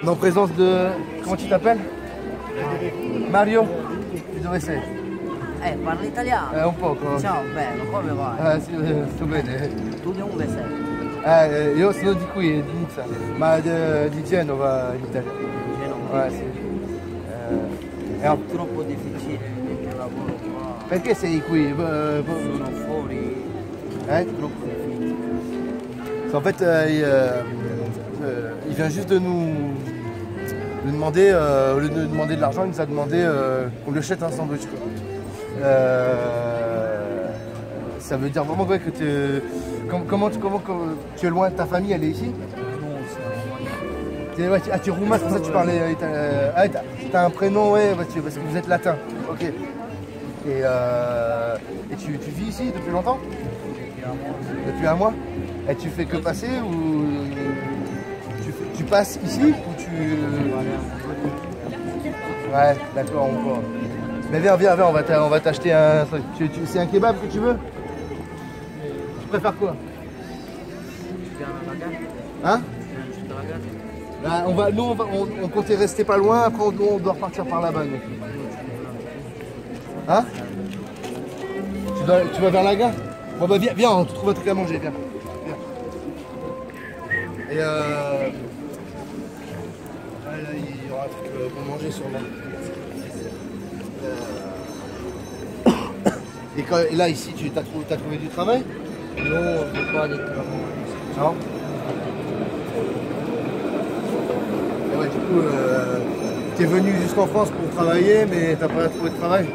En présence de... Comment tu t'appelles? Mario? Tu dove sei? Parli italiano? Un poco. Ciao, bello, come vai? Sì, sto bene. Tu di dove sei? Io sono di qui, di Nizza, ma di Genova in Italia. Genova? Sì. È troppo difficile perché lavoro qua. Perché sei qui? Sono fuori. Troppo difficile. En fait, il vient juste de nous demander, au lieu de nous demander de l'argent, il nous a demandé qu'on lui achète un sandwich. Quoi. Ça veut dire vraiment quoi, que comment tu es loin de ta famille, elle est ici? Tu es roumain, c'est pour ça que tu parlais italien. T'as un prénom, ouais, parce que vous êtes latin. Ok. Et tu vis ici depuis longtemps? Depuis un mois. Et tu fais que passer ou tu passes ici ou tu... Ouais, d'accord, on voit. Mais viens, on va t'acheter un... C'est un kebab que tu veux? Tu préfères quoi? Hein? Nous, on comptait rester pas loin, après on doit repartir par là-bas. Hein? Tu vas vers la gare? Bon bah viens, on te trouve un truc à manger, viens. Et là, il y aura un truc pour manger sûrement. Et là, ici, tu as trouvé du travail? Non, je ne pas de travail. Non? Et ouais, du coup, tu es venu jusqu'en France pour travailler, mais t'as pas trouvé de travail?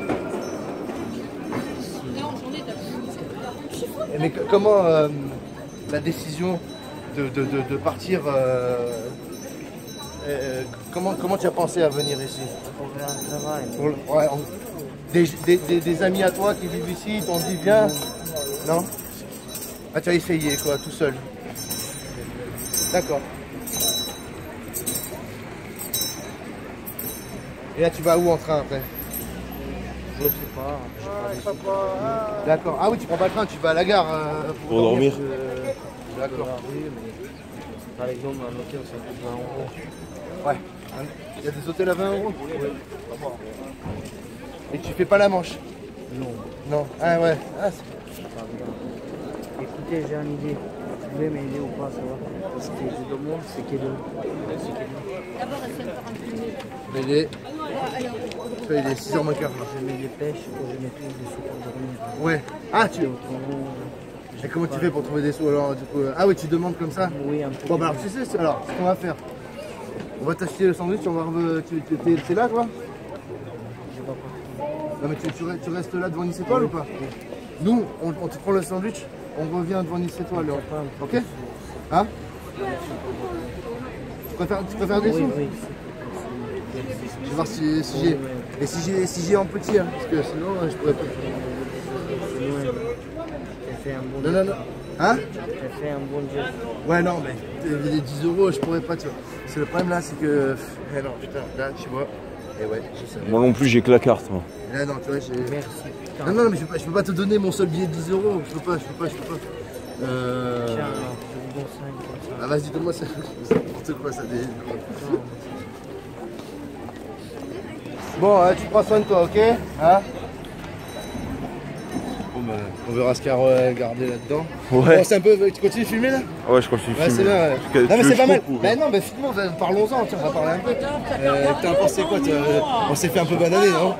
Mais comment la décision de partir, comment tu as pensé à venir ici? Pour faire un travail. Des amis à toi qui vivent ici, t'ont dit viens? Non? Ah, tu as essayé quoi, tout seul? D'accord. Et là tu vas où en train après? Je ne sais pas. D'accord. Ah oui, tu prends pas le train, tu vas à la gare pour dormir. D'accord. Par exemple, un hôtel, ça coûte 20 €. Ouais. Il y a des hôtels à 20 €? Oui. Et tu fais pas la Manche? Non. Non. Ah ouais. Écoutez, j'ai une idée. Vous pouvez m'aider ou pas, ça va? Parce que je demande, c'est quel D'abord, essaie de faire un petit minute. Mais il est 6h moins quart. Je mets des pêches ou je mets plus des sous pour dormir. Ouais. Ah, tu... Autrement, Et comment tu fais pour trouver des sous alors du coup? Ah oui, tu demandes comme ça? oui, un peu. Bon bah alors tu sais, alors ce qu'on va faire, on va t'acheter le sandwich, on va c'est là toi? Je ne vais pas. Non mais tu restes là devant Nice Étoile ou pas? Nous, on te prend le sandwich, on revient devant Nice Étoile. Ok? Hein? Tu préfères des sous? Oui. Je vais voir si j'ai... Et si j'ai en petit, hein, parce que sinon je pourrais pas... J'ai fait un bon Non. Hein? J'ai fait un bon geste. Ouais non mais les 10 € je pourrais pas, tu vois. C'est le problème là, c'est que... Eh non putain, là tu vois. Et ouais, je savais. Moi non plus, j'ai que la carte. Moi. Et là non, tu vois, j'ai... Merci, putain. Non mais je peux pas te donner mon seul billet de 10 €. Je peux pas. Tiens, alors, je vous donne 5 comme ça. Ah vas-y, donne-moi ça. C'est n'importe quoi ça. Bon, tu prends soin de toi, ok? Hein? Bon bah, on verra ce qu'il y a gardé là-dedans. Ouais. Bon, c'est un peu... Tu continues de filmer là? Ouais, je continue de Ouais, c'est filmer. bien, ouais. Tu Non, mais veux c'est pas que je mal. coupe ou- Mais non, mais finalement, parlons-en, tiens, on va parler un peu. T'en pensé quoi? On s'est fait un peu bananer, non?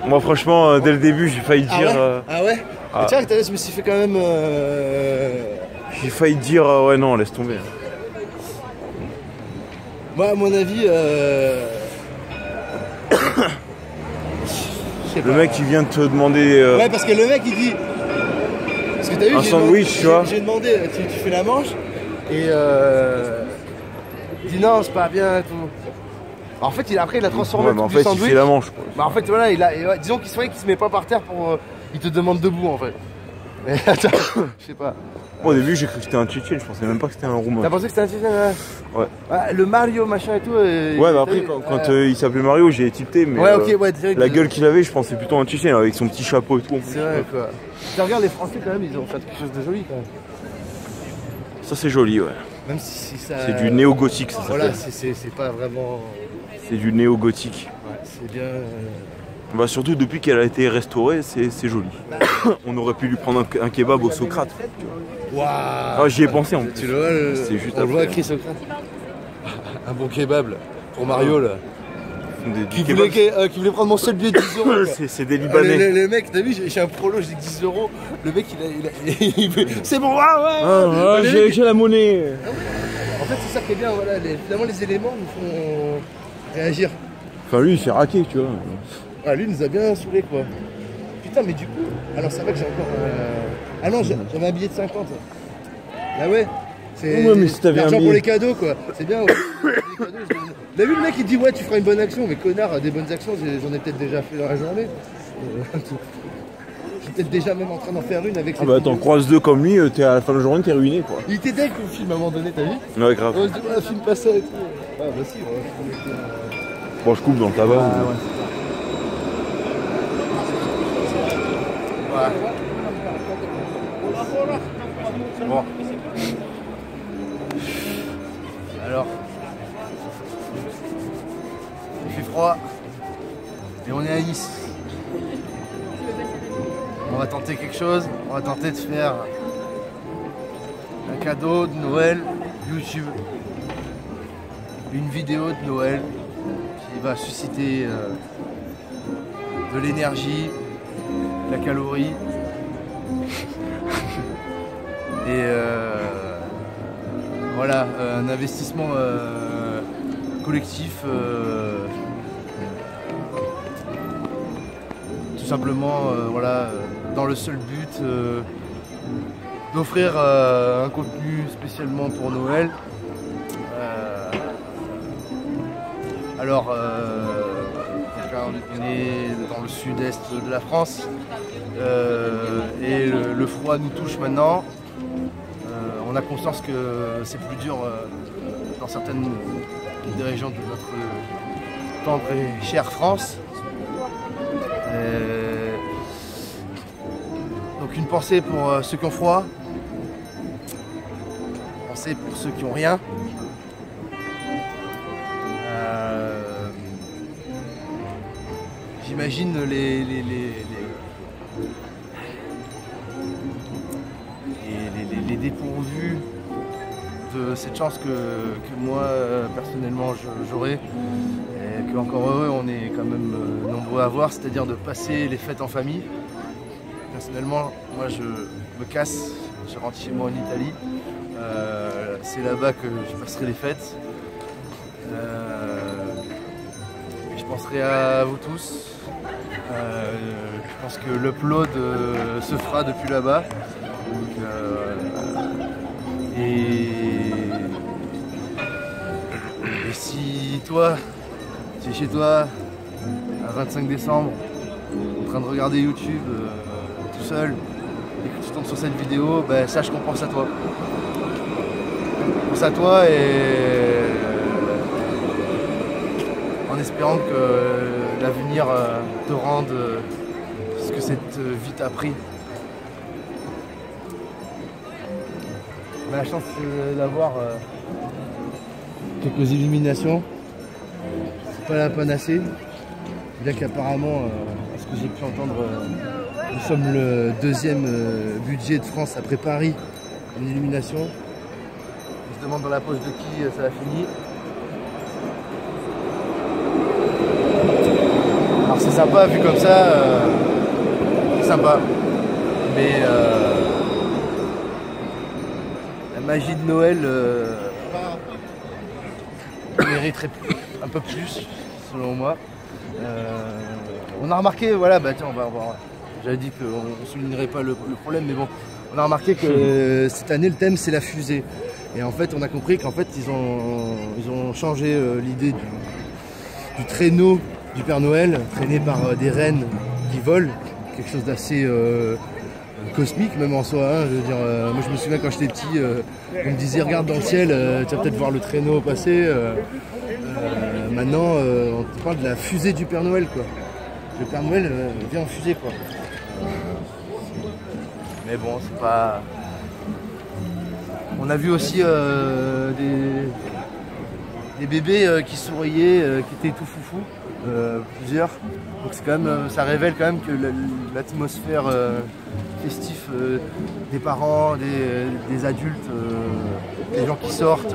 Moi, franchement, dès le début, j'ai failli Ah dire. ouais? Ah ouais? ah. Mais tiens, je me suis fait quand même... J'ai failli dire, ouais, non, laisse tomber. Moi, à mon avis... Le mec qui vient de te demander. Ouais, parce que le mec, il dit... Parce que t'as vu, Un sandwich, tu vois. J'ai demandé, tu fais la manche, et il dit non, c'est pas bien et tout. En fait, après, il a transformé Ouais, mais le en truc du fait, il sandwich. fait la manche. Quoi. Bah, en fait, voilà, disons qu'il se met pas par terre pour... il te demande debout, en fait. Mais attends, je sais pas. Moi, au début, j'ai cru que c'était un Tchétchène, je pensais même pas que c'était un Roumain. T'as pensé que c'était un Tchétchène? Ouais. Ah, le Mario, machin et tout. Ouais, mais après, quand il s'appelait Mario, j'ai tilté, mais ouais, ok, ouais, direct. la gueule qu'il avait, je pensais plutôt un Tchétchène avec son petit chapeau et tout. C'est vrai, quoi. Tu regardes les Français, quand même, ils ont fait quelque chose de joli, quand même. Ça, c'est joli, ouais. Même si ça... C'est du néo-gothique, ça s'appelle. Voilà, c'est pas vraiment... C'est du néo-gothique. Ouais, c'est bien... Bah, surtout depuis qu'elle a été restaurée, c'est joli. On aurait pu lui prendre un kebab au Socrate. Waouh. Ah, j'y ai pensé en plus. Tu le vois, C'est juste on le voit après. écrit Socrate. Un bon kebab là, pour Mario là. Du Qui kebab. voulait prendre mon seul billet de 10 euros. C'est des Libanais. Le mec, t'as vu, j'ai un prolo, j'ai 10 euros. Le mec, il fait, c'est bon, J'ai la monnaie. En fait, c'est ça qui est bien, voilà. Finalement, les éléments nous font réagir. Enfin, lui, il s'est raqué, tu vois. Ah, lui, il nous a bien saoulé quoi. Putain, mais du coup, alors c'est vrai que j'ai encore. Ah non, j'avais un billet de 50. Ah ouais. C'est Ouais, mais si t'avais l'argent un pour billet. les cadeaux quoi. C'est bien. Ouais. Les cadeaux, t'as vu le mec, il dit ouais, tu feras une bonne action, mais connard, des bonnes actions, j'en ai peut-être déjà fait dans la journée. Je suis peut-être déjà même en train d'en faire une avec Ah cette bah attends, vidéo. croise deux comme lui, à la fin de la journée, t'es ruiné quoi. Il était dingue le film à un moment donné, t'as vu? Ouais, grave. On se dit, ouais, film pas ça et tout. Ah bah si, ouais. Bon, je coupe dans le tabac. Ah, ouais. Ouais. Bon. Alors. Il fait froid. Et on est à Nice. On va tenter quelque chose. On va tenter de faire un cadeau de Noël YouTube. Une vidéo de Noël qui va susciter de l'énergie, de la calorie et voilà, un investissement collectif tout simplement voilà, dans le seul but d'offrir un contenu spécialement pour Noël. Alors, on est dans le sud-est de la France et le froid nous touche maintenant. On a conscience que c'est plus dur dans certaines des régions de notre tendre et chère France. Donc une pensée pour ceux qui ont froid, une pensée pour ceux qui n'ont rien. J'imagine les dépourvus de cette chance que moi personnellement j'aurai, et que encore heureux on est quand même nombreux à avoir, c'est-à-dire de passer les fêtes en famille. Personnellement, moi je me casse, je rentre chez moi en Italie, c'est là-bas que je passerai les fêtes. Je penserai à vous tous. Je pense que l'upload se fera depuis là-bas. Et si toi, tu es chez toi à 25 décembre, en train de regarder YouTube tout seul, et que tu tombes sur cette vidéo, ben, sache qu'on pense à toi. On pense à toi et en espérant que l'avenir te rende ce que cette vie t'a pris. On a la chance d'avoir quelques illuminations. C'est pas la panacée. Bien qu'apparemment, à ce que j'ai pu entendre, nous sommes le deuxième budget de France après Paris en illumination. On se demande dans la poche de qui ça a fini. Alors c'est sympa vu comme ça, c'est sympa. Mais la magie de Noël mériterait un peu plus, selon moi. On a remarqué, voilà, bah tiens, on va voir. J'avais dit qu'on ne soulignerait pas le problème, mais bon, on a remarqué que cette année le thème c'est la fusée. Et en fait, on a compris qu'en fait ils ont changé l'idée du traîneau du Père Noël, traîné par des rennes qui volent, quelque chose d'assez cosmique même en soi. Hein, je veux dire, moi je me souviens quand j'étais petit, on me disait regarde dans le ciel, tu vas peut-être voir le traîneau passer. Maintenant, on te parle de la fusée du Père Noël, quoi. Le Père Noël vient en fusée, quoi. Mais bon, c'est pas. On a vu aussi des bébés qui souriaient, qui étaient tout foufou, plusieurs. Donc c'est quand même, ça révèle quand même que l'atmosphère festive des parents, des adultes, des gens qui sortent,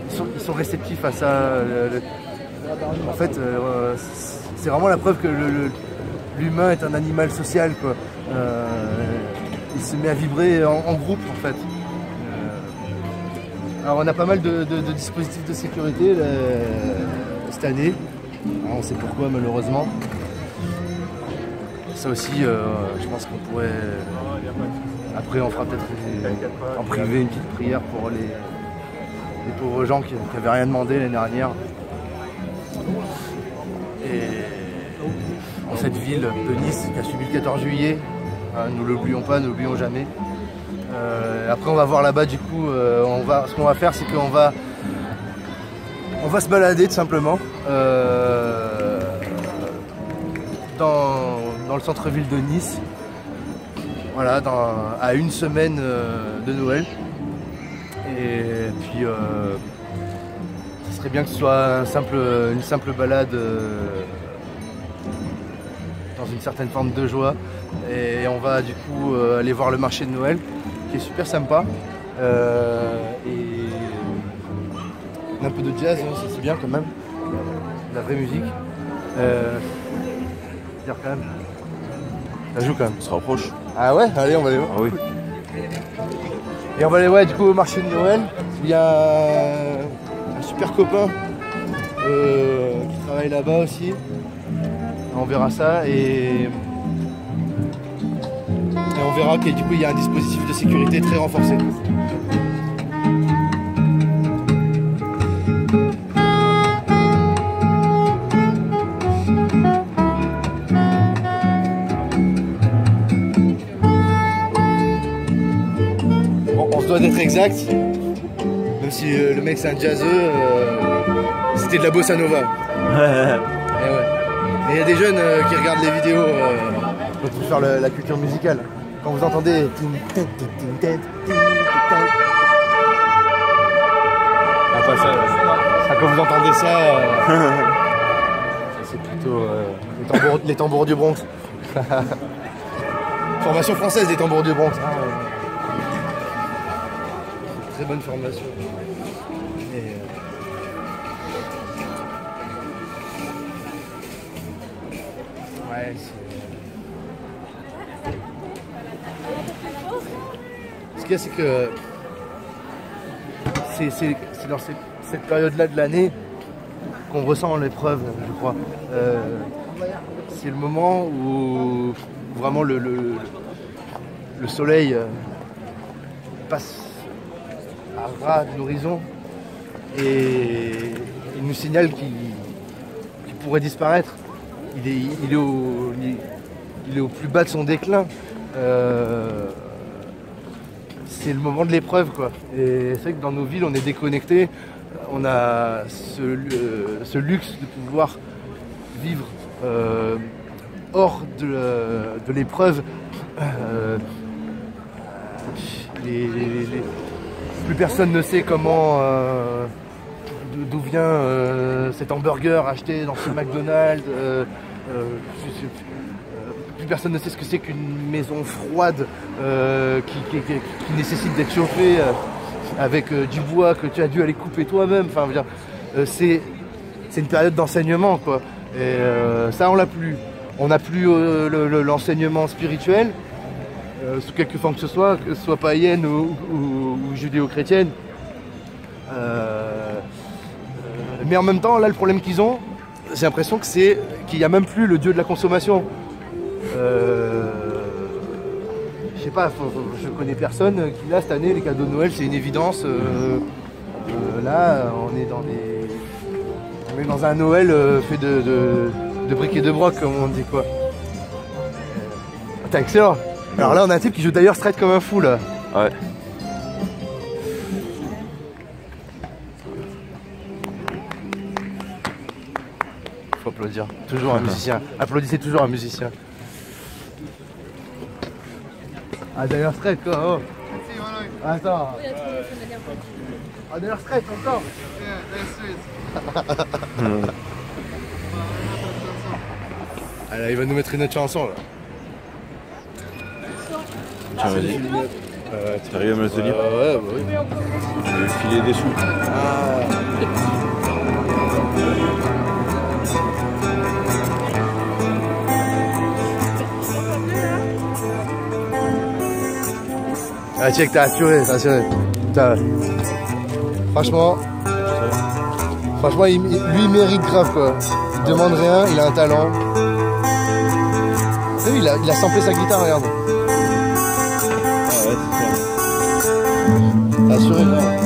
ils sont réceptifs à ça. En fait, c'est vraiment la preuve que l'humain est un animal social, quoi. Il se met à vibrer en groupe, en fait. Alors on a pas mal de dispositifs de sécurité cette année. Alors, on sait pourquoi, malheureusement. Ça aussi, je pense qu'on pourrait... Après, on fera peut-être en privé une petite prière pour les pauvres gens qui n'avaient rien demandé l'année dernière. Et en cette ville de Nice qui a subi le 14 juillet, nous l'oublions pas, ne l'oublions jamais. Après on va voir là-bas du coup, ce qu'on va faire c'est qu'on va se balader tout simplement dans le centre-ville de Nice, voilà, à une semaine de Noël. Et puis ce serait bien que ce soit une simple balade dans une certaine forme de joie. Et on va du coup aller voir le marché de Noël qui est super sympa. Et un peu de jazz, hein, c'est bien quand même, la vraie musique. Dire quand même, ça joue quand même. On se rapproche. Ah ouais, allez, on va aller voir. Ah oui. Et on va aller ouais, du coup au marché de Noël. Il y a un super copain qui travaille là-bas aussi. On verra ça et on verra que du coup il y a un dispositif de sécurité très renforcé. Bon, on se doit d'être exact, même si le mec c'est un jazzeux, c'était de la bossa nova. Et ouais. Et il y a des jeunes qui regardent les vidéos pour faire la culture musicale. Quand vous entendez quand vous entendez ça, c'est plutôt les tambours du Bronx. Formation française des tambours du Bronx. Très bonne formation. Et, ouais, ce qu'il y a, c'est que c'est dans cette période-là de l'année qu'on ressent l'épreuve, je crois. C'est le moment où vraiment le soleil passe à ras de l'horizon et il nous signale qu'il pourrait disparaître. Il est au plus bas de son déclin. C'est le moment de l'épreuve, quoi. Et c'est vrai que dans nos villes, on est déconnecté. On a ce luxe de pouvoir vivre hors de l'épreuve. Plus personne ne sait comment, d'où vient cet hamburger acheté dans ce McDonald's. Plus personne ne sait ce que c'est qu'une maison froide qui nécessite d'être chauffée avec du bois que tu as dû aller couper toi-même. Enfin, c'est une période d'enseignement, quoi. Et ça, on l'a plus. On n'a plus l'enseignement spirituel, sous quelque forme que ce soit païenne ou judéo-chrétienne. Mais en même temps, là, le problème qu'ils ont, j'ai l'impression que c'est qu'il n'y a même plus le dieu de la consommation. Je sais pas, je connais personne qui là cette année les cadeaux de Noël c'est une évidence. Là on est dans un Noël fait de briques et de broc comme on dit, quoi. T'as excellent. Alors là on a un type qui joue d'ailleurs straight comme un fou là. Ouais. Faut applaudir. Toujours un musicien. Applaudissez toujours un musicien. Ah d'ailleurs straight quoi. Oh. Attends. Oui, attends, je vais dire On est leur straight encore. Alors, il va nous mettre une autre chanson là. Tiens, vas-y. T'arrives à me le tenir? Ouais, bah oui. Je vais filer des sous. Ah, check, t'as assuré, t'as assuré. Franchement, lui il mérite grave quoi. Il demande rien, il a un talent. T'as vu, il a samplé sa guitare, regarde. Ah ouais, c'est ça. T'as assuré grave.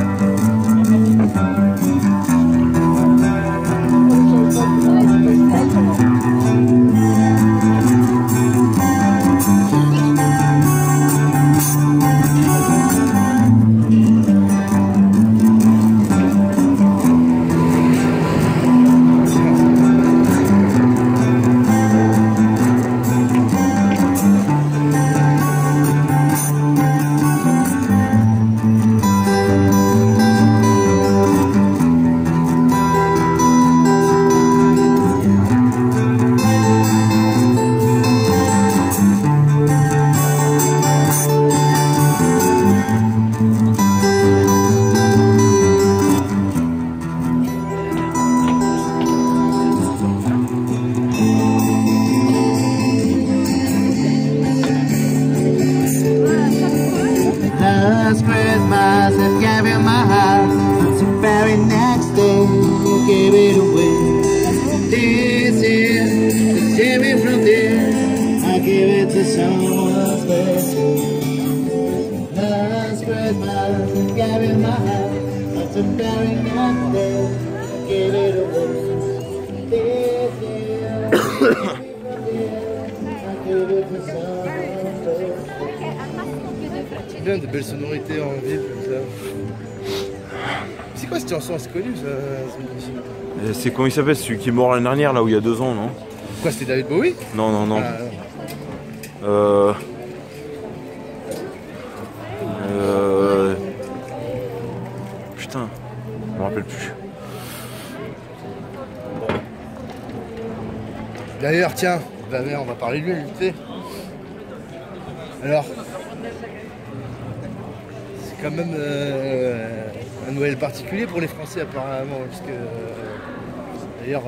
Last Christmas I gave you my heart. The very next day you gave it away. This year, to save me from this, I give it to someone special. Last Christmas I gave you my heart. The very next day you gave it away. This year, to save me from this, I give it to someone special. Plein de belles sonorités en ville comme ça. C'est quoi cette chanson? C'est connu ça? C'est comment il s'appelle, celui qui est mort l'année dernière, là où il y a 2 ans, non? Quoi, c'était David Bowie? Non, non, non. Ah, Putain, je me rappelle plus. D'ailleurs, tiens, on va parler de lui, vite fait. Alors, c'est quand même un Noël particulier pour les Français apparemment, parce que d'ailleurs,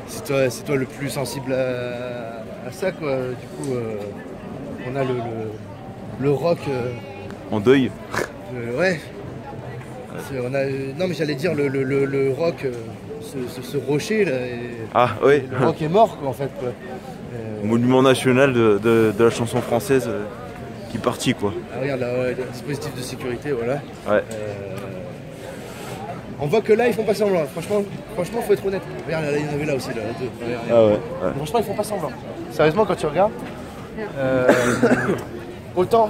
c'est toi le plus sensible à ça, quoi. Du coup, on a le rock. En deuil? Ouais. Non, mais j'allais dire le rock, ce rocher là. Ah, oui. Le rock est mort, quoi, en fait, quoi. Monument national de la chanson française qui est parti, quoi. Ah, regarde là, ouais, le dispositif de sécurité, voilà. Ouais. On voit que là ils font pas semblant. Franchement, faut être honnête. Regarde, là, il y en avait là aussi, là, deux. Regarde. Ah ouais, ouais. Franchement, ils font pas semblant. Sérieusement, quand tu regardes, autant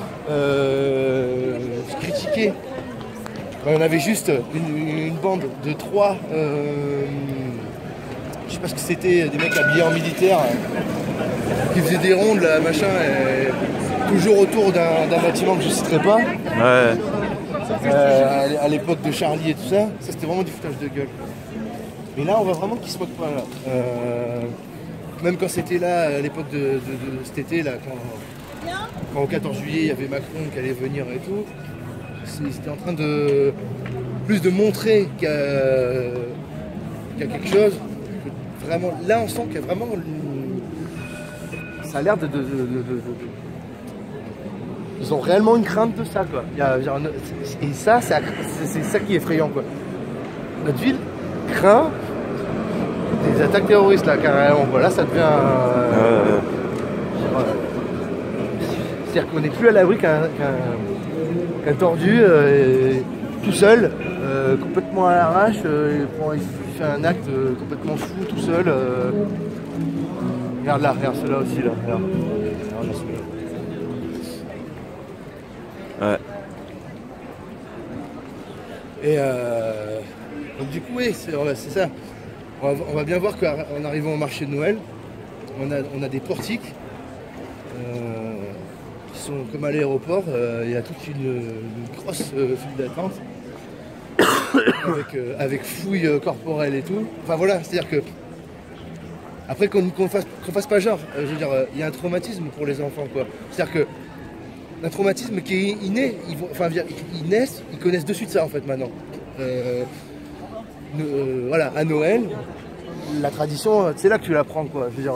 critiquer quand on avait juste une bande de 3, je sais pas ce que c'était, des mecs habillés en militaire qui faisaient des rondes, là, machin, toujours autour d'un bâtiment que je citerai pas. Ouais. À l'époque de Charlie et tout ça, c'était vraiment du foutage de gueule. Mais là, on voit vraiment qu'ils se moquent pas là. Même quand c'était là, à l'époque de cet été, là, quand au 14 juillet, il y avait Macron qui allait venir et tout, c'était en train de plus de montrer qu'il y a quelque chose. Vraiment, là, on sent qu'il y a vraiment... Ça a l'air de... Ils ont réellement une crainte de ça, quoi. Et ça, c'est ça qui est effrayant, quoi. Notre ville craint des attaques terroristes, là, carrément. Voilà, ça devient... C'est-à-dire qu'on n'est plus à l'abri qu'un tordu, tout seul, complètement à l'arrache, il fait un acte complètement fou, tout seul. Regarde là, regarde celui-là aussi, là. Regarde celui-là. Ouais. Et donc du coup, oui, c'est ça. On va bien voir qu'en arrivant au marché de Noël, on a des portiques qui sont comme à l'aéroport, il y a toute une grosse file d'attente avec fouille corporelle et tout. Enfin voilà, c'est-à-dire que après qu'on fasse pas genre, je veux dire, il y a un traumatisme pour les enfants quoi. C'est-à-dire que un traumatisme qui est inné, ils naissent, ils connaissent de suite ça en fait maintenant. Voilà, à Noël, la tradition, c'est là que tu l'apprends quoi. Je veux dire,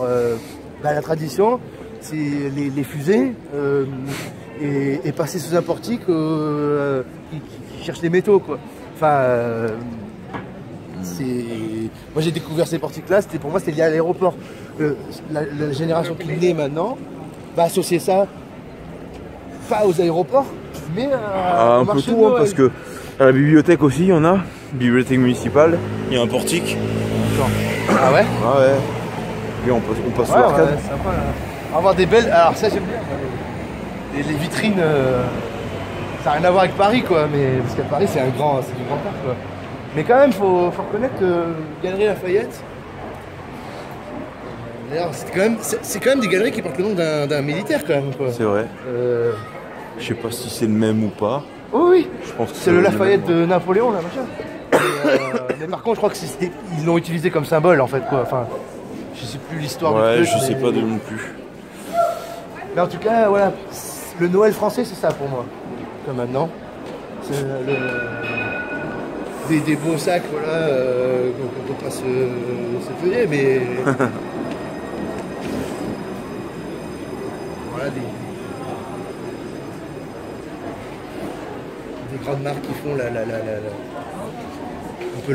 la tradition, c'est les fusées et passer sous un portique qui cherche les métaux quoi. Enfin, moi j'ai découvert ces portiques-là, pour moi c'était lié à l'aéroport. La génération qui est née maintenant va associer ça pas aux aéroports, mais un peu tout, hein, parce que à la bibliothèque aussi, il y en a, bibliothèque municipale, il y a un portique. Ah ouais? Ah ouais. Et on passe sous l'arcade. Ouais, sympa là. On va avoir des belles. Alors ça j'aime bien. Les vitrines, ça n'a rien à voir avec Paris quoi, mais parce qu'à Paris c'est du grand parc quoi. Mais quand même faut reconnaître que Galerie Lafayette. D'ailleurs c'est quand même des galeries qui portent le nom d'un militaire quand même quoi. C'est vrai. Je sais pas si c'est le même ou pas. Oh oui. Je pense que c'est le Lafayette de Napoléon là machin. Mais par contre je crois que ils l'ont utilisé comme symbole en fait quoi. Enfin, je sais plus l'histoire du truc. Je sais pas non plus. Mais en tout cas voilà, le Noël français c'est ça pour moi. Comme maintenant. C'est des beaux sacs voilà qu'on peut pas se feuiller mais. Voilà des grandes marques qui font un peu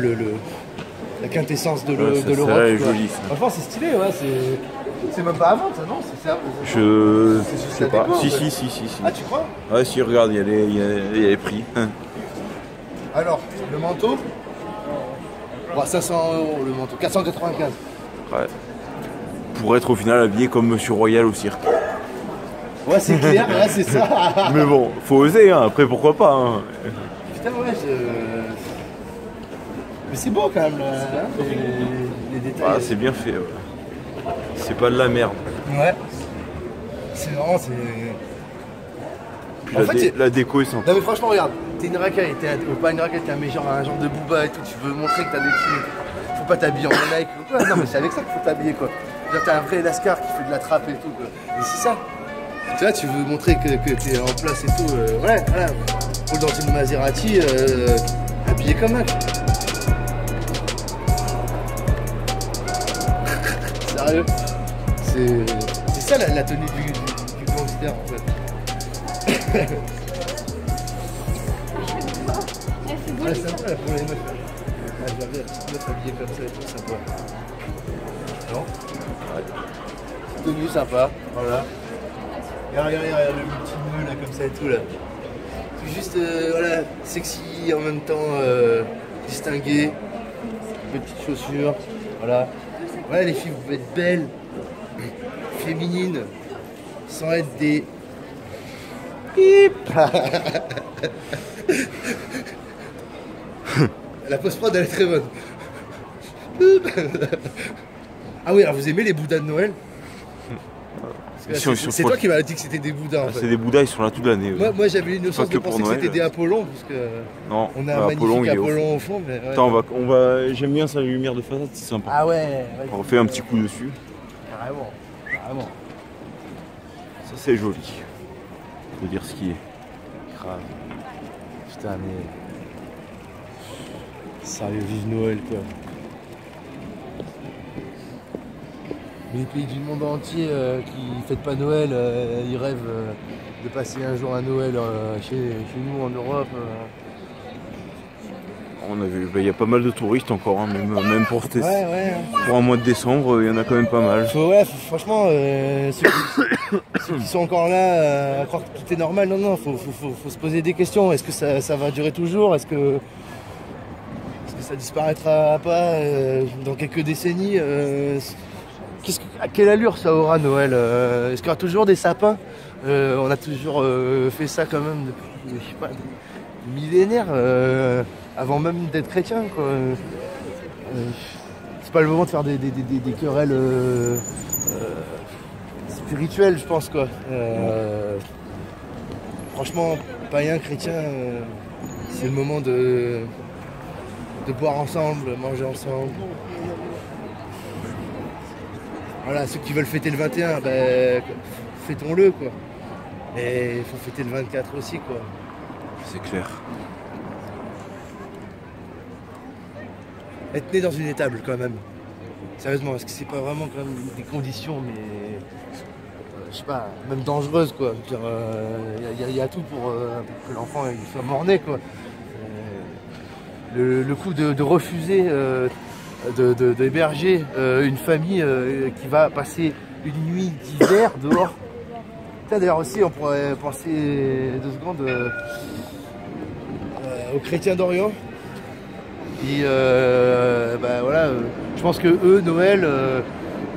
la quintessence de l'Europe. C'est joli ça. Franchement c'est stylé, ouais, c'est même pas à vendre ça, non? Je sais pas. Déco, Si. Ah tu crois? Ouais si regarde, il y a les prix. Alors, le manteau, 500 € le manteau, 495. Ouais. Pour être au final habillé comme Monsieur Royal au cirque. Ouais c'est clair, ouais, c'est ça. Mais bon, faut oser, hein. Après pourquoi pas. Hein. Putain ouais, mais c'est beau quand même, là, les détails. Ah, c'est bien fait, ouais. C'est pas de la merde. Ouais. C'est vraiment, Puis En fait, la déco est sympa. Non mais franchement regarde, t'es une racaille, pas une racaille, t'es un genre de booba et tout, tu veux montrer que t'as des thunes. Faut pas t'habiller en Nike ou quoi. Non mais c'est avec ça qu'il faut t'habiller quoi. Genre t'as un vrai lascar qui fait de la trappe et tout quoi. Mais c'est ça. Tu vois, tu veux montrer que t'es en place et tout. Voilà. Roule dans une Maserati, habillé comme un. Sérieux. C'est ça la tenue du gangster en fait. Ouais, sympa là pour les meufs. Ah, je vois bien, petite meuf habillée comme ça et tout, sympa. Non? Ouais. Tenue sympa, voilà. Regarde le petit nœud là comme ça et tout là. C'est juste voilà, sexy en même temps distingué. Petites chaussures, voilà. Voilà les filles, vous pouvez être belles, féminines, sans être des. La post-prod elle est très bonne. Ah oui, alors vous aimez les bouddhas de Noël? C'est toi qui m'as dit que c'était des bouddhas en fait. C'est des bouddhas, ils sont là toute l'année. Moi j'avais l'innocence de penser que c'était des Apollons parce que non, on a un magnifique Apollon au fond. Mais ouais. Attends, j'aime bien sa lumière de façade, c'est sympa. Ah ouais. On refait un petit coup dessus. Carrément. Ça c'est joli. Faut dire ce qui est. Grave. Putain mais. Sérieux, vive Noël quoi. Mais les pays du monde entier qui fêtent pas Noël, ils rêvent de passer un jour à Noël chez nous en Europe. On a vu, il y a pas mal de touristes encore, hein, même pour pour un mois de décembre, il y en a quand même pas mal. Franchement, ceux qui sont encore là à croire que tout est normal, non, faut se poser des questions. Est-ce que ça va durer toujours? Est-ce que ça disparaîtra pas dans quelques décennies? À quelle allure ça aura Noël? Est-ce qu'il y aura toujours des sapins? On a toujours fait ça quand même depuis, je sais pas, des millénaires, avant même d'être chrétien, quoi. C'est pas le moment de faire des querelles spirituelles, je pense, quoi. franchement, païen, chrétien, c'est le moment de boire ensemble, manger ensemble. Voilà, ceux qui veulent fêter le 21, ben, fêtons-le quoi. Et il faut fêter le 24 aussi quoi. C'est clair. Être né dans une étable quand même. Sérieusement, parce que c'est pas vraiment quand même des conditions, mais je sais pas, même dangereuses quoi. Il y a tout pour que l'enfant il soit mort-né quoi. Le coup de refuser d'héberger une famille qui va passer une nuit d'hiver dehors. D'ailleurs aussi on pourrait penser 2 secondes aux chrétiens d'Orient. Et bah voilà, je pense que eux, Noël,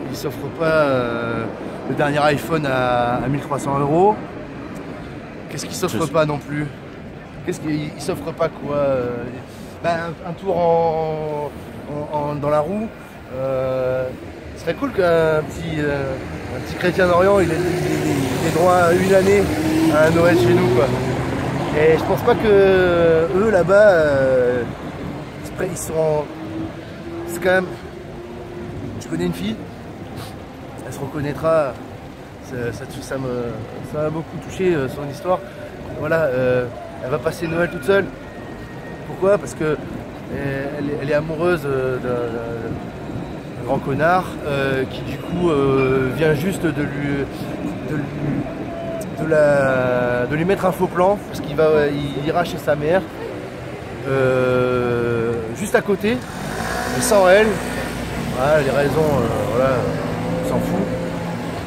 ils s'offrent pas le dernier iPhone à 1300 €. Qu'est-ce qu'ils s'offrent pas non plus? Qu'est-ce qu'ils s'offrent pas quoi? Un tour dans la roue. Ce serait cool qu'un petit chrétien d'Orient il ait droit à une année à un Noël chez nous quoi. Et je pense pas que eux là-bas ils seront. C'est quand même. Je connais une fille, elle se reconnaîtra. Ça m'a beaucoup touché son histoire. Voilà, elle va passer Noël toute seule. Pourquoi? Parce que elle est amoureuse d'un grand connard qui du coup vient juste de lui mettre un faux plan parce il ira chez sa mère juste à côté, mais sans elle. Voilà, les raisons, voilà, on s'en fout.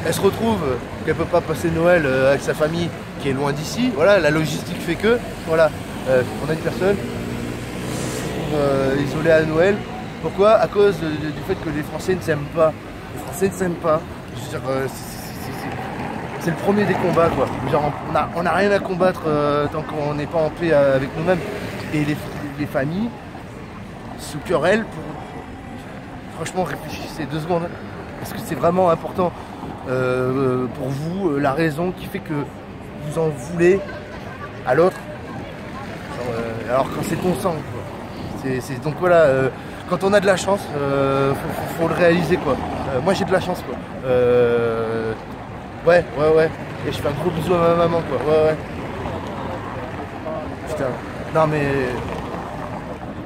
Elle se retrouve qu'elle peut pas passer Noël avec sa famille qui est loin d'ici. Voilà, la logistique fait que, voilà, on a une personne isolée à Noël. Pourquoi? À cause du fait que les Français ne s'aiment pas. Les Français ne s'aiment pas. Je veux dire, c'est le premier des combats, quoi. Genre, on n'a rien à combattre tant qu'on n'est pas en paix avec nous-mêmes. Et les familles se querellent pour... Franchement, réfléchissez 2 secondes. Parce que c'est vraiment important pour vous, la raison qui fait que vous en voulez à l'autre. Alors quand c'est ton sang, quoi. Donc voilà, quand on a de la chance, faut le réaliser, quoi. Moi j'ai de la chance, quoi. Ouais. Et je fais un gros bisou à ma maman, quoi. Ouais. Putain. Non mais...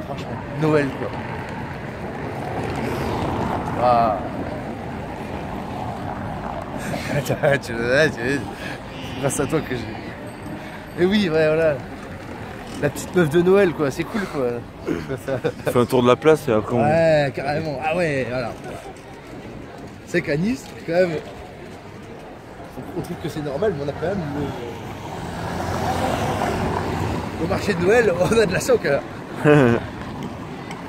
Franchement, Noël, quoi. Ah. Grâce à toi que j'ai... Et oui, ouais, voilà. La petite meuf de Noël, quoi. C'est cool, quoi. On fait un tour de la place et après on... Ouais, carrément. Ah ouais, voilà. C'est qu'à Nice, quand même... On trouve que c'est normal, mais on a quand même... Au marché de Noël, on a de la soque.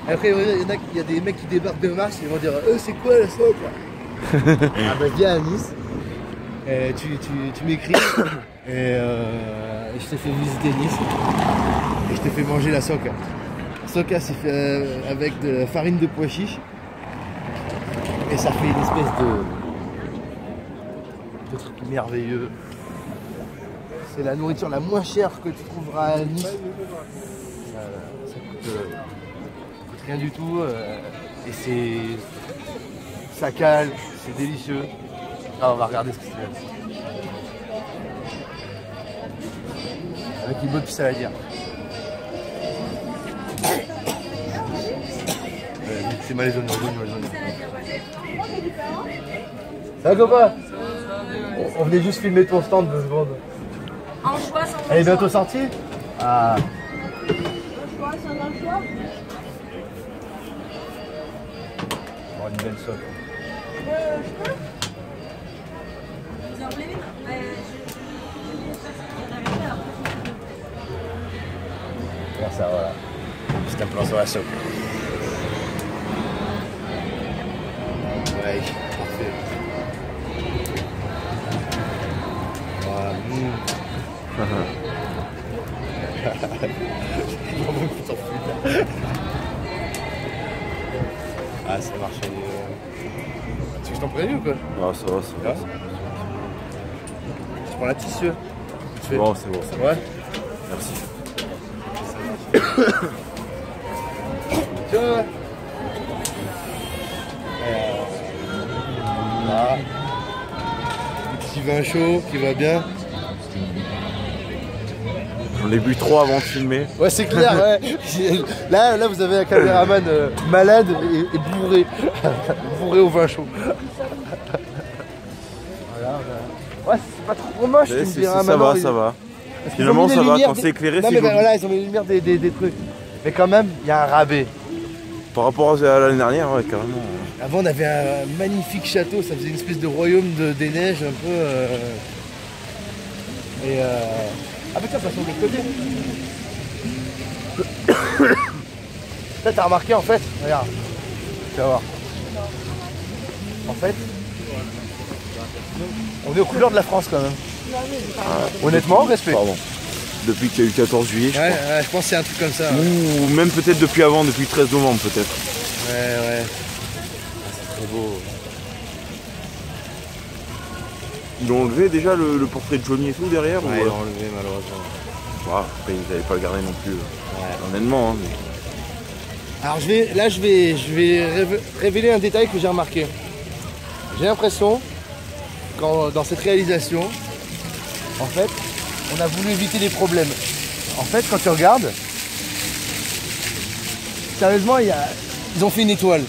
Après, il y a des mecs qui débarquent de Mars, ils vont dire c'est quoi la soque? Ah bah viens à Nice, et tu m'écris, et je t'ai fait visiter Nice, et je t'ai fait manger la soca. La soca c'est fait avec de la farine de pois chiche, et ça fait une espèce de truc merveilleux. C'est la nourriture la moins chère que tu trouveras à Nice. Ça coûte rien du tout, et ça cale, c'est délicieux. Ah, on va regarder ce que c'est. Avec une bonne pisse à la dire. C'est mal les zones. Ça va copain? On venait juste filmer ton stand 2 secondes. En choix, sans Elle est bientôt sortie? Ah. choix, sans un choix. Oh, une belle soque. Vous en voulez une? Regarde ça, voilà. Juste un plan sur la soque. Ouais, parfait. Voilà. Ah, ça marche. Tu veux que je t'en prévienne ou quoi? Ah, ça va. Tu prends la tissue. Tu fait. Bon, c'est bon. Ouais. Merci. Tiens. Voilà. Petit vin chaud qui va bien. J'en ai bu 3 avant de filmer. Ouais, c'est clair, ouais. Là, vous avez un caméraman malade et bourré. Bourré au vin chaud. Voilà, ouais, c'est pas trop moche. tu me diras, Ça maintenant, va, ça va. Parce qu'ils Finalement, ont mis ça les va. lumières Quand c'est éclairé, Non, c'est mais joli. voilà, ils ont mis les lumières des trucs. Mais quand même, il y a un rabais. Par rapport à l'année dernière, ouais, carrément. Avant, on avait un magnifique château, ça faisait une espèce de royaume des neiges un peu. Ah, bah tiens, ça sont de l'autre côté. Là, t'as remarqué en fait, regarde, tu vas voir. En fait, on est aux couleurs de la France quand même. Honnêtement, respect. Pardon. Depuis qu'il y a eu 14 juillet, je Ouais, crois. ouais, je pense que c'est un truc comme ça. Ouais, Ou même peut-être depuis avant, depuis le 13 novembre peut-être. ouais. C'est très beau. Ils ont enlevé déjà le portrait de Johnny et tout derrière ou Ouais, ils l'ont enlevé malheureusement. Après ils n'avaient pas le garder non plus. Honnêtement. Hein, mais... Alors je vais révéler un détail que j'ai remarqué. J'ai l'impression dans cette réalisation, en fait, on a voulu éviter les problèmes. En fait, quand tu regardes, sérieusement, ils ont fait une étoile.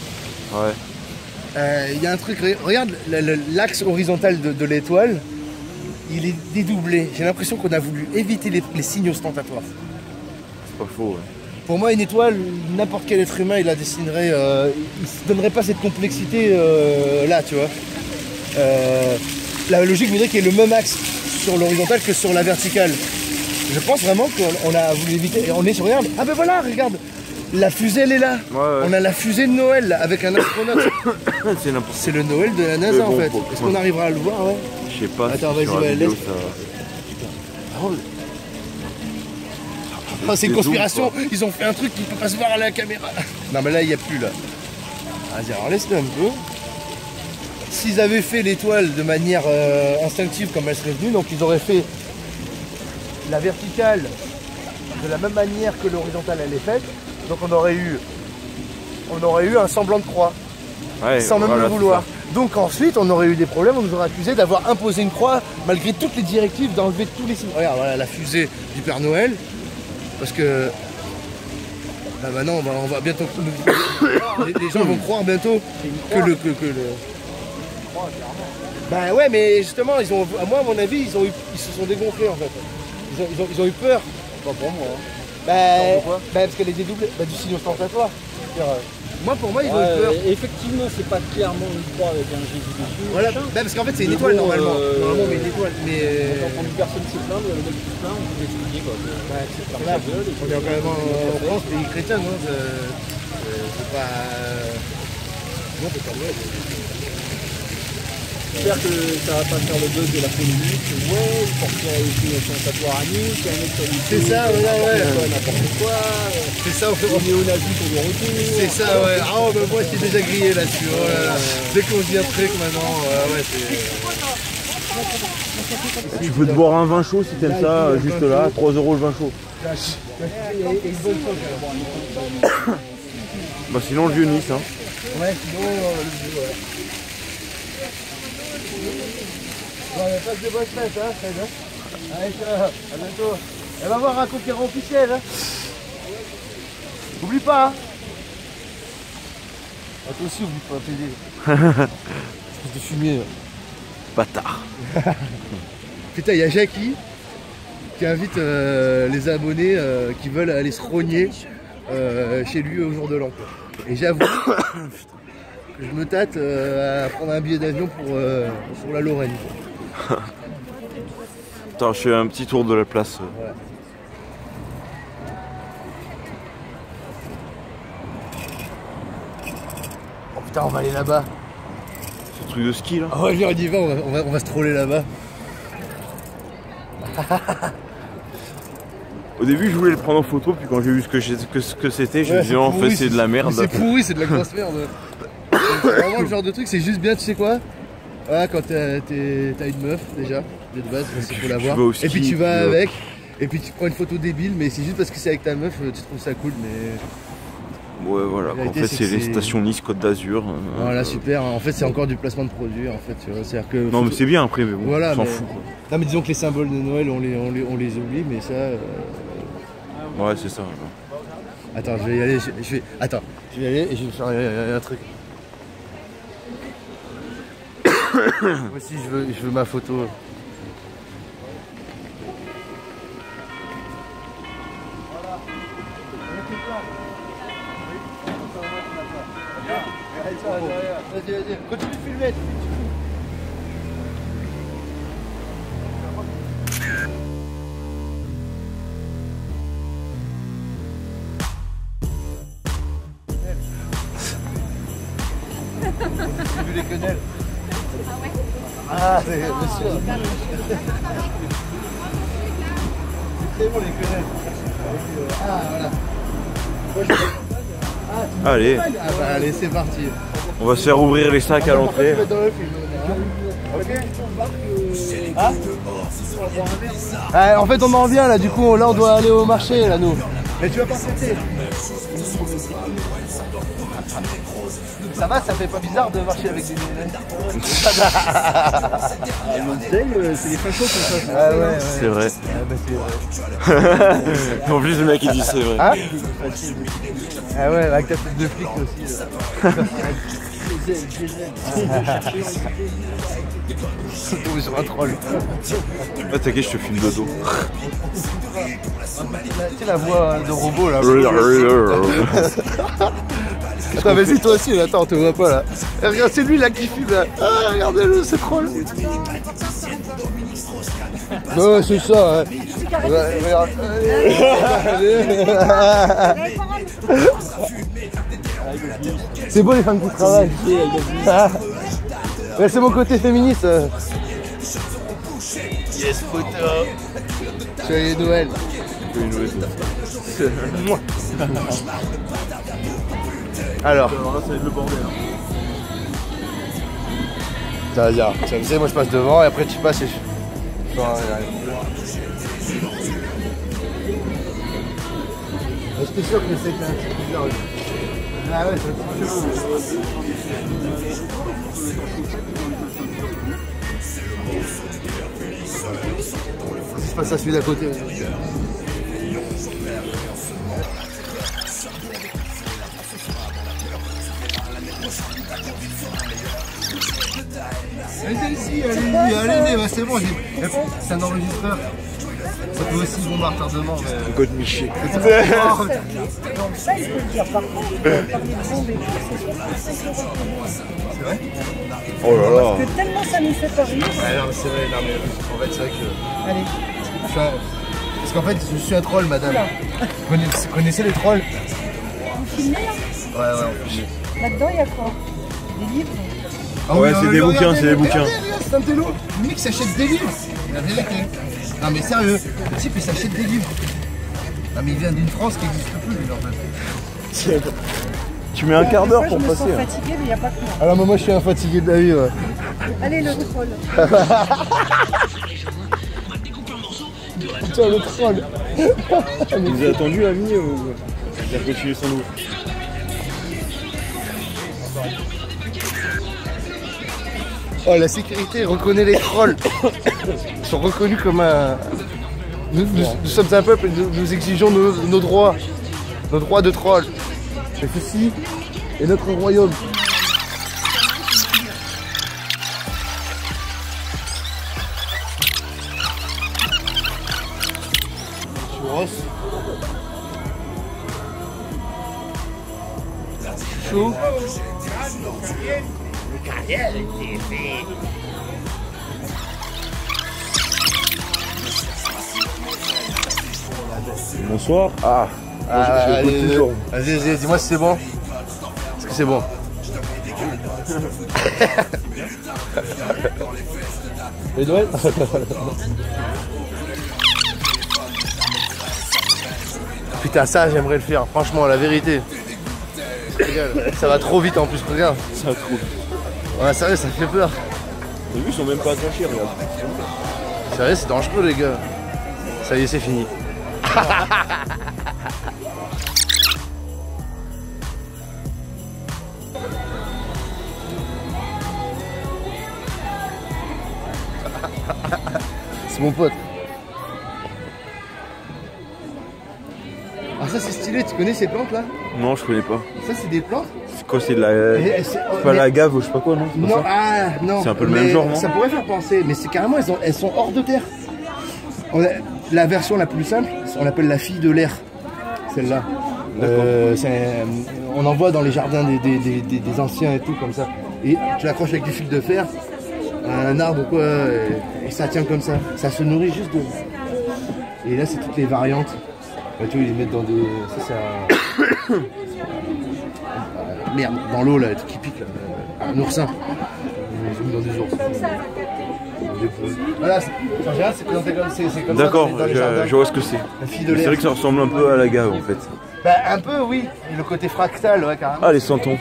Ouais. Il y a un truc, regarde l'axe horizontal de l'étoile, il est dédoublé. J'ai l'impression qu'on a voulu éviter les signes ostentatoires. C'est pas faux. Ouais. Pour moi, une étoile, n'importe quel être humain, il la dessinerait, il ne se donnerait pas cette complexité là, tu vois. La logique voudrait qu'il y ait le même axe sur l'horizontale que sur la verticale. Je pense vraiment qu'on a voulu éviter. Et on est sur, regarde, ah ben voilà, regarde, la fusée elle est là. Ouais, ouais. On a la fusée de Noël là, avec un astronaute. C'est n'importe C'est le Noël de la NASA Mais bon, en fait. bon, Est-ce qu'on arrivera à le voir, ouais? Je sais pas. Attends, si vas-y, sur la ouais, vidéo, laisse. ça... Oh, c'est une Des conspiration, zooms, ils ont fait un truc qui peut pas se voir à la caméra. Non mais là il n'y a plus là. Vas-y, alors laisse-le un peu. S'ils avaient fait l'étoile de manière instinctive comme elle serait venue, donc ils auraient fait la verticale de la même manière que l'horizontale elle est faite, donc on aurait eu un semblant de croix, Ouais, sans même voilà, le c'est vouloir. ça. Donc ensuite on aurait eu des problèmes, on nous aurait accusé d'avoir imposé une croix malgré toutes les directives, d'enlever tous les signes. Regarde, voilà la fusée du Père Noël, parce que là maintenant on va bientôt les gens vont croire bientôt que le bah ouais, mais justement ils ont, à moi à mon avis ils se sont dégonflés en fait. Ils ont eu peur. Pas pour moi. Parce qu'elle est dédoublée, du signe ostentatoire. Moi pour moi ils ont eu peur. Effectivement, c'est pas clairement une croix avec un Jésus dessus. Voilà, machin. parce qu'en fait c'est une Mais étoile bon, normalement. Normalement mais une étoile. Mais Quand on dit personne s'est plaint, le mec qui se plaint, on peut l'expliquer quoi. C'est pas là, sa gueule, et on est quand même en France, pays chrétien, non c'est pas. Non, c'est pas vrai. J'espère que ça va pas faire le buzz de la polémique. Ouais, il porterait aussi un tatouage à nu, c'est un mec qui a dit C'est ça, ouais. n'importe quoi. C'est ça, On est au nazi pour le retour. c'est ça, ouais. Ah, oh, bah, moi je suis déjà grillé là-dessus. Oh là là. Dès qu'on se dit un truc maintenant, ouais, c'est. Tu peux te boire un vin chaud si t'aimes ça, juste là, 3 € le vin chaud. Bah sinon le vieux Nice, hein. Ouais, sinon, le vieux, ouais. Bon, passe de bonnes fêtes, hein, Fred. Allez, ciao, à bientôt. Elle va voir un conquérant officiel, hein. Oublie pas, hein. Ah, toi aussi, oublie pas, PD. Espèce de fumier, là. Bâtard. Putain, il y a Jackie qui invite les abonnés qui veulent aller se rogner chez lui au jour de l'an. Et j'avoue que je me tâte à prendre un billet d'avion pour la Lorraine. Attends, je fais un petit tour de la place. Ouais. Oh putain, on va aller là-bas. Ce truc de ski là. Ah ouais, on y va, on va se troller là-bas. Au début je voulais le prendre en photo, puis quand j'ai vu ce que c'était, je me disais en fait c'est de la merde. C'est pourri, c'est de la grosse merde. C'est vraiment le genre de truc, c'est juste bien, tu sais quoi? Ouais, quand t'as une meuf déjà, de base, il faut la voir. vas au ski, Et puis tu vas tu vas- avec, et puis tu prends une photo débile, mais c'est juste parce que c'est avec ta meuf, tu trouves ça cool, mais... Ouais, voilà. La En réalité, fait, c'est c'est que les c'est- stations Nice, Côte d'Azur. Voilà, super. En fait, c'est encore du placement de produit, en fait, tu vois. C'est-à-dire que... Non, mais c'est bien après, mais bon, Voilà, on s'en mais... fout. Quoi. Non, mais disons que les symboles de Noël, on les oublie, mais ça... Ouais, c'est ça. Attends, je vais y aller, je vais... Attends, je vais y aller et je vais faire un truc. Moi aussi, je veux ma photo. Vas-y, continue de filmer. J'ai vu les quenelles. Ah, c'est bien sûr. C'est bon les quenelles. Ah, voilà. Allez, Ah bah allez, c'est parti. on va se faire ouvrir les sacs à l'entrée. Ah, en fait, on en vient là, du coup, là, on doit aller au marché, là, nous. Mais tu vas pas fêter. Ça va, ça fait pas bizarre de marcher avec des lunettes. C'est les fachos comme ça. Ah ouais, C'est vrai. Ah bah c'est vrai. En plus, le mec il dit c'est vrai. Hein? Ah ouais, avec ta tête de flic aussi. C'est tombé sur un troll. Ah, t'inquiète, je te filme de dos. Tu sais la voix de robot là. Attends, vas-y toi aussi, là. Attends, on te voit pas là. Et regarde, c'est lui là qui fume là. Ah, regardez-le, c'est troll. Ouais, c'est ça, hein. Ouais, regarde. C'est beau les femmes qui travaillent. Ouais, c'est mon côté féministe. Yes, photo. Joyeux Noël. Alors, là, ça va être le bordel. ça va dire, tu sais, moi je passe devant et après tu passes et je... J'étais sûr que c'était un petit bizarre. Ah ouais, c'est un petit chelou. Je passe à celui d'à côté. Allez-y, allez-y, bah, c'est bon, c'est un enregistreur. Ça peut aussi bomber à retardement, mais... God Miché. Donc ça, il faut le dire. Par contre, parler de bombes et tout, c'est 65 €. Oh là là. Parce que tellement ça nous fait pas rire. Ouais, non, mais c'est vrai, non, mais en fait, c'est vrai que... Allez. Parce qu'en fait, je suis un troll, madame. Vous connaissez les trolls? Vous filmez là? Ouais, on filme. Là-dedans, il y a quoi? Des livres? Ah Ouais, c'est des bouquins, regardez, c'est des bouquins. Regardez, c'est un télo. Le mec s'achète des livres. La vérité. Non mais sérieux, le type il s'achète des livres. Non mais il vient d'une France qui n'existe plus, lui, en fait. Tu mets un quart d'heure pour Je me passer. sens hein. fatiguée, mais il n'y a pas que moi. Alors moi je suis un fatigué de la vie. Ouais. Allez, le troll. Putain le troll. Il nous a attendu l'ami ou il a continué sans nous? Oh la sécurité reconnaît les trolls. Ils sont reconnus comme un... Nous sommes un peuple et nous exigeons nos droits. Nos droits de troll. Et ceci est notre royaume. Churros. Chaud. Bonsoir. Ah, je l'écoute toujours. Vas-y, dis-moi si c'est bon. Est-ce que c'est bon? Et Noël. Putain, ça j'aimerais le faire, franchement, la vérité. Ça va trop vite en plus, regarde. Ça trouve. Ouais, sérieux, ça fait peur. T'as vu, ils sont même pas attachés, regarde. Sérieux, c'est dangereux les gars. Ça y est, c'est fini. C'est mon pote. Ah ça c'est stylé, tu connais ces plantes là? Non, je connais pas. Ça c'est des plantes? C'est quoi, c'est de la... C'est pas la gave ou je sais pas quoi, non? C'est pas Non, ça ah non. C'est un peu le mais même genre, non? Ça pourrait faire penser, mais c'est carrément, elles sont hors de terre. La version la plus simple, on l'appelle la fille de l'air. Celle-là. On en voit dans les jardins des anciens et tout comme ça. Et tu l'accroches avec du fil de fer à un arbre ou quoi, et ça tient comme ça. Ça se nourrit juste de... Et là c'est toutes les variantes. Bah, tu vois, ils les mettent dans des... Ça c'est un... Merde, dans l'eau là, le truc qui pique là. Un oursin. Ils ont mis dans des ours. Voilà, en général c'est présenté comme c'est comme ça. D'accord, dans les jardins. je vois ce que c'est. La fille de C'est l'air. vrai que ça ressemble un peu à la gave en fait. Bah un peu oui, et le côté fractal, ouais carrément. Ah, les santons.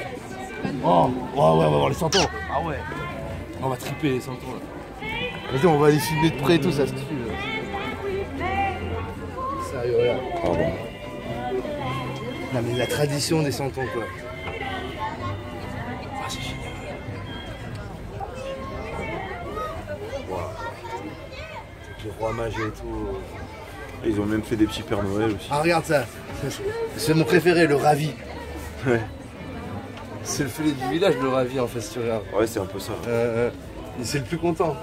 Oh, ouais, on va voir les santons. Ah ouais. On va triper les santons là. Vas-y, on va les filmer de près et tout, ça se tue. Sérieux, regarde. Pardon. Non mais la tradition des santons quoi. Ah c'est génial. Wow. Avec le roi mage et tout. Ils ont même fait des petits Pères Noël aussi. Ah regarde ça. C'est mon préféré, le ravi. Ouais. C'est le fêlé du village, le ravi en fait, si tu regardes. Ouais, c'est un peu ça. Et c'est le plus content.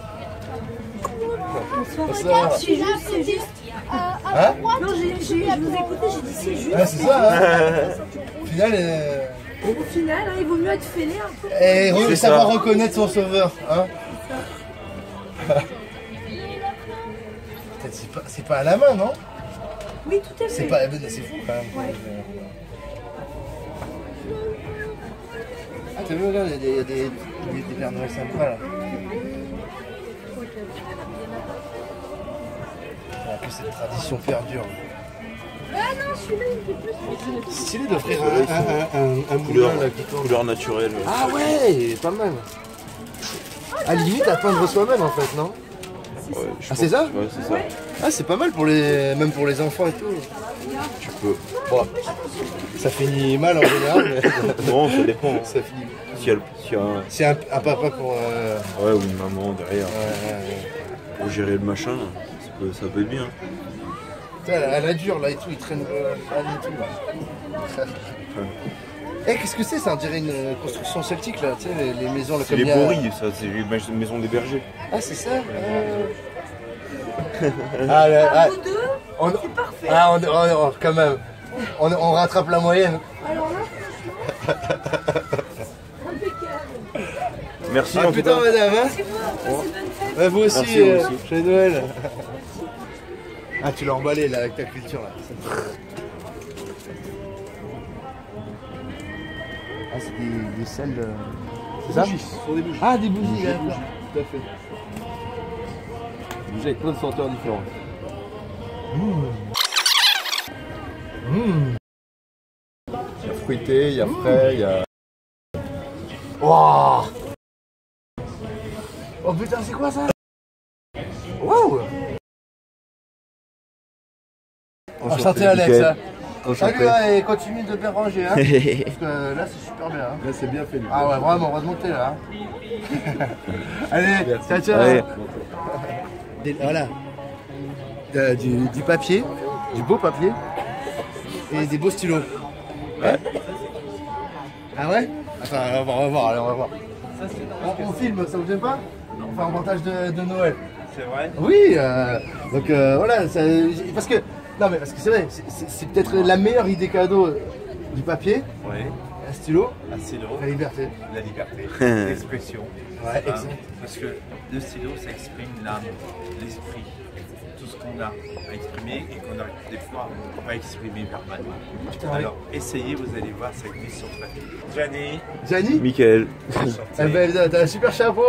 Regarde, c'est juste. Hein? Non, je vous ai écouté, j'ai dit c'est juste. Ouais, c'est ça, hein. Au final, Au final, hein, il vaut mieux être fêlé un peu. et savoir reconnaître son sauveur. Hein. C'est pas à la main, non? Oui, tout à fait. C'est pas... C'est fou quand même. Ouais. Ah, t'as vu, regarde, il y a des Pères Noël sympas là. En plus, cette tradition perdure. Ah non, celui-là, il était plus. C'est stylé d'offrir un Couleur, moulin là qui tourne. couleur naturelle. Ah ouais, pas mal. À la limite, à peindre soi-même en fait, non? Ouais, je Ah, c'est ça? Ouais, c'est ça. Ah, c'est pas mal pour les, même pour les enfants et tout. Tu peux. Bon, ça finit mal en général, mais Non, ça dépend. ça finit. S'il y a un... C'est un papa pour. Ouais, ou une maman derrière pour gérer le machin, ça peut être bien. Putain, à la dure là et tout, il traîne et tout là. Eh, qu'est-ce que c'est? Ça, on dirait une construction celtique là, tu sais, les maisons là C'est comme les il y a- borilles, ça, c'est les maisons des bergers. Ah, c'est ça? Ah, là, Vous deux, on... c'est parfait. Ah, quand même. On rattrape la moyenne. Alors là, impeccable. Merci Ah en tout putain, cas. madame, hein? C'est bon, passez bonne fête. Ouais, vous aussi, Merci, vous aussi. chez Noël. Ah, tu l'as emballé là avec ta culture là. Ah, c'est des selles. C'est ça? Sur des bougies. Ah, des bougies, d'accord. Tout à fait. Des bougies avec plein de senteurs différentes. Il y a fruité, il y a frais, il y a... Waouh! Oh putain, c'est quoi ça? Waouh! Enchanté Alex, hein. Salut, hein, et continue de bien ranger, hein. Parce que là c'est super bien, hein. Là c'est bien fait. Ah ouais, vraiment, heureusement que t'es là, hein. Allez, ciao, ciao. Allez. Voilà. Du papier, du beau papier et des beaux stylos. Ouais. Ah ouais? Attends, on va voir, allez, on va voir. On filme, ça vous gêne pas? On fait un montage de Noël. C'est vrai? Oui, donc voilà, parce que non mais parce que c'est vrai, c'est peut-être la meilleure idée cadeau du papier, Oui, un stylo, un stylo, la liberté. la liberté, l'expression. Ouais, Hein, exact. parce que le stylo, ça exprime l'âme, l'esprit, tout ce qu'on a à exprimer et qu'on arrive des fois pas à exprimer verbalement. Putain, ouais. Alors, essayez, vous allez voir, ça glisse sur le papier. Gianni, Gianni, Michael. eh ben, t'as un super chapeau.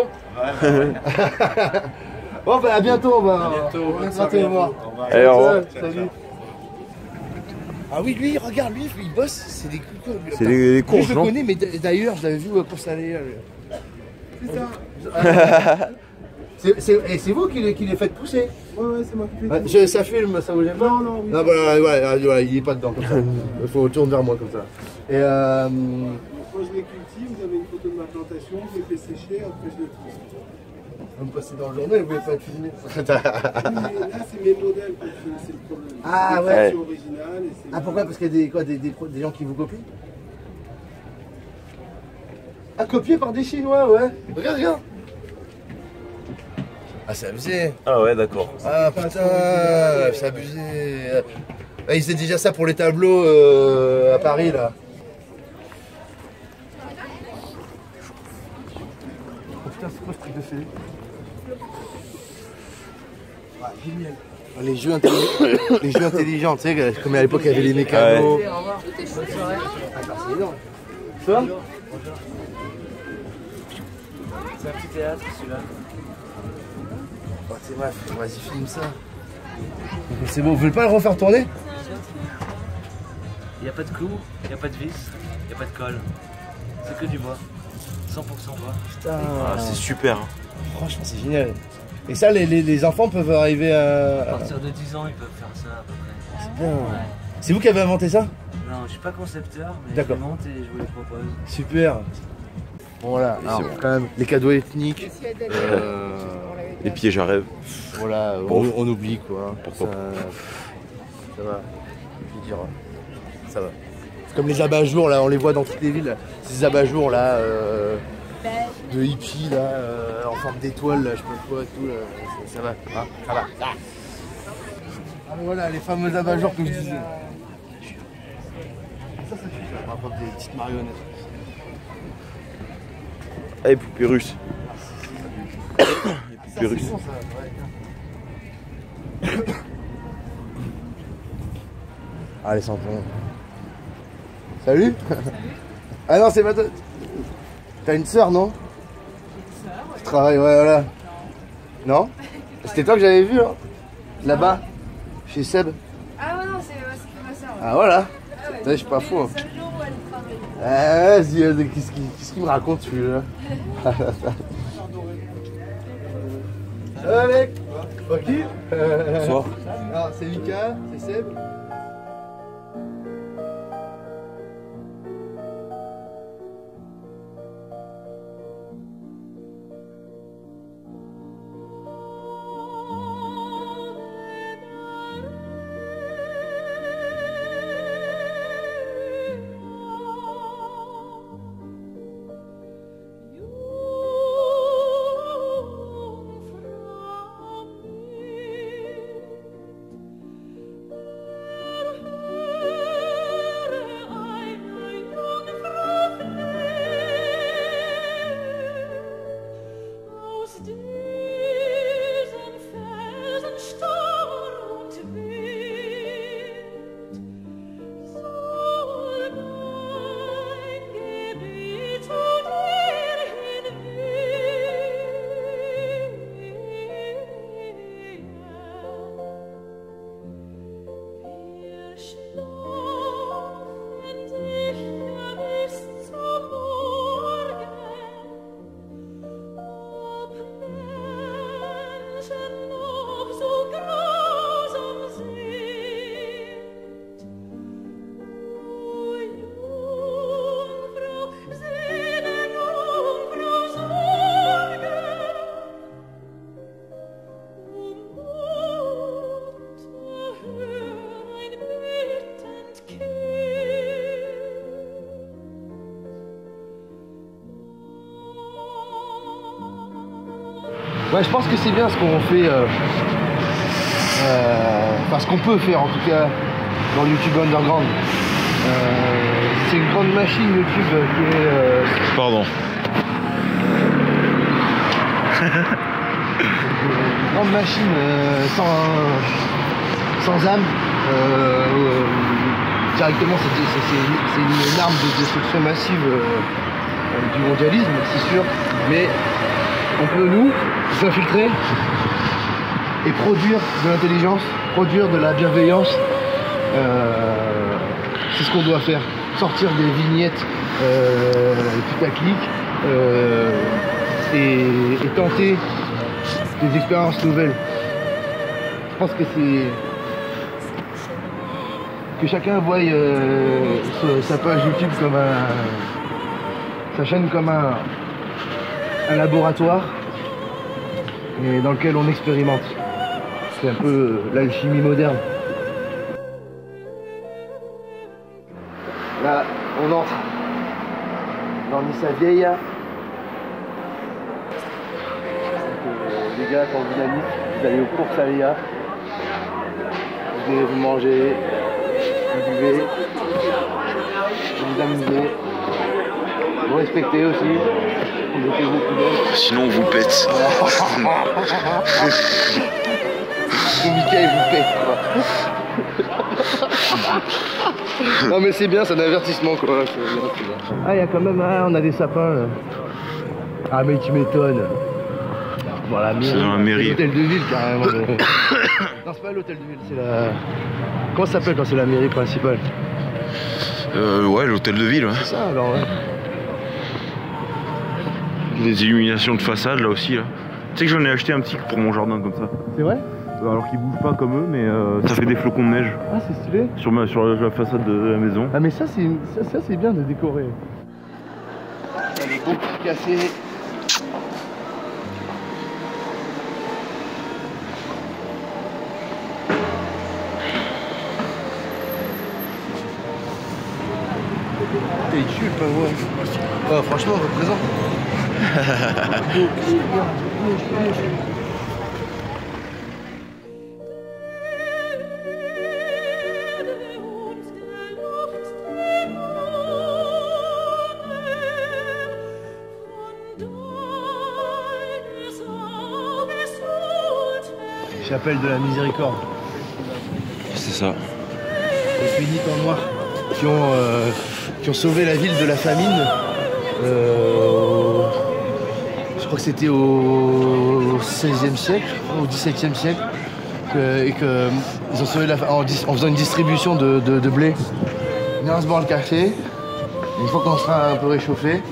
Bon bah à bientôt, on va bonne te soirée à voir. vous. Au revoir. Allez, au revoir. Salut. Ah oui, lui, regarde, lui, il bosse, c'est des coups. C'est des courses, Je le non? connais, mais d'ailleurs, je l'avais vu au course aller. Putain. C'est vous qui les faites pousser? Ouais, c'est moi qui fais. Ça filme, ça vous gêne pas? Non, oui. Non, voilà, il est pas dedans comme ça. Il faut tourner vers moi comme ça. Et Moi je les cultive, vous avez une photo de ma plantation, je les fais sécher, après je les trouve. vous me passez dans le journal, vous pouvez pas être filmé. Là c'est mes modèles que je fais, c'est le problème. Ah ouais. C'est original et c'est. Ah pourquoi? Parce qu'il y a des gens qui vous copient? Ah, copié par des Chinois, ouais. Regarde. Ah, c'est abusé. Ah ouais, d'accord. Ah putain, c'est abusé. Ah, ils faisaient déjà ça pour les tableaux à Paris là. Oh putain, c'est quoi ce truc de fée? Ah, génial. Les jeux intelligents, les jeux intelligents, tu sais, comme à l'époque il y avait les mécanos. Ouais. C'est énorme. Toi? C'est un petit théâtre celui-là. Oh, c'est bref, vas-y, filme ça. C'est bon, vous voulez pas le refaire tourner? Il n'y a pas de clou, il n'y a pas de vis, il n'y a pas de colle. C'est que du bois. 100% bois. Putain, Ah, c'est super. Hein. franchement, c'est génial. Et ça, les enfants peuvent arriver À à. partir de 10 ans, ils peuvent faire ça à peu près. C'est bien. Ouais. C'est vous qui avez inventé ça? Non, je suis pas concepteur, mais je D'accord. les monte et je vous les propose. Super. Bon, voilà, alors, quand même, les cadeaux ethniques. Les pièges à rêve. Voilà, on oublie quoi. Pourquoi Ça va. Je veux dire, ça va. C'est comme les abat-jours là, on les voit dans toutes les villes. Là. Ces abat-jours là, de hippies là, en forme d'étoile là, je sais pas quoi et tout là. Ça va, hein, ça va. Ah, voilà, les fameux abat-jours que je disais. Ça suffit. On va prendre des petites marionnettes. Ah, les poupées russes. Les poupées russes. Bon, ça, ouais. Allez, sans fond. Salut. Ah non, c'est pas toi. T'as une sœur, non? Tu travailles, ouais, voilà. Non? C'était toi que j'avais vu, hein? Là-bas, chez Seb. Ah ouais, non, c'est ma soeur. Ah voilà. Ah ouais. Je suis pas fou. Hein. C'est le seul jour où elle travaille. Vas-y, qu'est-ce qu'il me raconte celui-là? Salut mec. Tranquille. Bonsoir. Alors c'est Mika, c'est Seb. Ouais, je pense que c'est bien ce qu'on fait, enfin ce qu'on peut faire en tout cas dans le YouTube Underground. C'est une grande machine YouTube qui est... Pardon. une grande machine sans âme. Directement, c'est une arme de destruction massive du mondialisme, c'est sûr. Mais on peut nous s'infiltrer et produire de l'intelligence, produire de la bienveillance. C'est ce qu'on doit faire. Sortir des vignettes putaclic et tenter des expériences nouvelles. Je pense que c'est... que chacun voie sa page YouTube comme sa chaîne comme un laboratoire et dans lequel on expérimente. C'est un peu l'alchimie moderne. Là, on entre dans Nissa Vieja. Les gars, quand vous allez aux courses à Léa, vous venez vous manger, vous buvez, vous vous amusez, vous respectez aussi, vous mettez vos poubelles. Sinon on vous pète. Le Mickey vous pète quoi. Non mais c'est bien, c'est un avertissement quoi. C'est bien. Ah il y a quand même, on a des sapins là. Ah mais tu m'étonnes. Bon, la mairie, c'est dans la mairie. L'hôtel de ville carrément. Non c'est pas l'hôtel de ville, c'est la... Comment ça s'appelle quand c'est la mairie principale? Ouais, l'hôtel de ville, ouais. C'est ça alors ouais. Des illuminations de façade là aussi là. Tu sais que j'en ai acheté un petit pour mon jardin comme ça. C'est vrai? Alors qu'ils bougent pas comme eux, mais ça fait des flocons de neige. Ah c'est stylé. Sur la façade de la maison. Ah mais ça c'est bien de décorer. Il y a les gros qui cassés. T'es chill pas ouais. Oh, franchement représente. Chapelle de la Miséricorde. C'est ça. Les pénitents noirs qui ont sauvé la ville de la famine. Je crois que c'était au XVIe siècle, au XVIIe siècle, et qu'ils ont sauvé en faisant une distribution de blé. On se boire le café. Et une fois qu'on sera un peu réchauffé,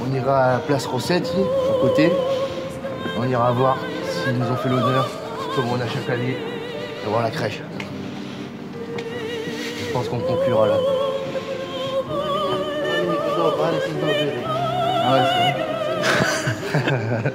on ira à la place Rossetti, à côté. On ira voir s'ils nous ont fait l'honneur, comme on a chaque année, de voir la crèche. Je pense qu'on conclura là. Ah ouais, c'est vrai.